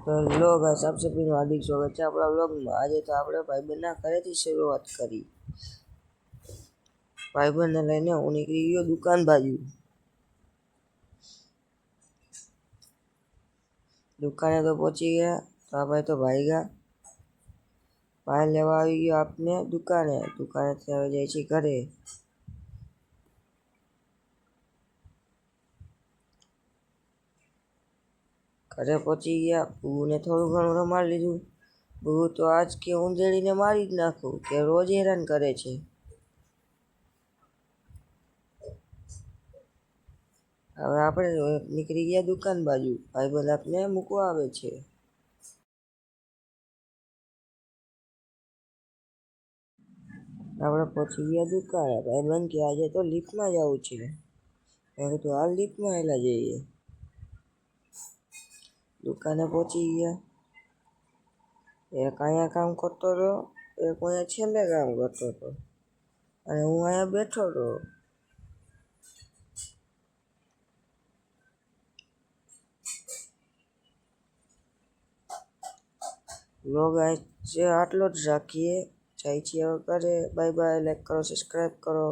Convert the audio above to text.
તો વ્લોગ सबसे पहले हार्दिक स्वागत है अपना व्लॉग में। आज तो આપણે ભાઈબંધના ઘરેથી શરૂઆત કરી। ભાઈબંધને લઈને હું નીકળી ગયો દુકાન બાજુ। દુકાને તો પહોંચી ગયા તો આ ભાઈ તો ભાગ્યા। ભાઈ લેવા આવી ગયો આપને દુકાનેથી હવે જાય છે ઘરે। ઘરે પહોંચી ગયા, બહુને થોડું ઘણું રમાડી લીધું। બહુ તો આજ કે ઊંધેડીને મારી જ નાખું કે રોજ હેરાન કરે છે। હવે આપણે નીકળી ગયા દુકાન બાજુ, ભાઈબંધ આપને મૂકવા આવે છે। આપણે પહોંચી ગયા દુકાને, ભાઈબંધ કે આજે તો લિફ્ટમાં જવું છે। મેં કીધું હાલ લિફ્ટમાં એલા જઈએ। દુકાને પહોંચી ગયા, એક અહીંયા કામ કરતો હતો, એક અહીંયા છેલ્લે કામ કરતો હતો અને હું અહીંયા બેઠો હતો। વ્લોગ આજે આટલો જ રાખીએ। જાય છીએ હવે ઘરે। બાય બાય, લાઈક કરો, સબસ્ક્રાઈબ કરો।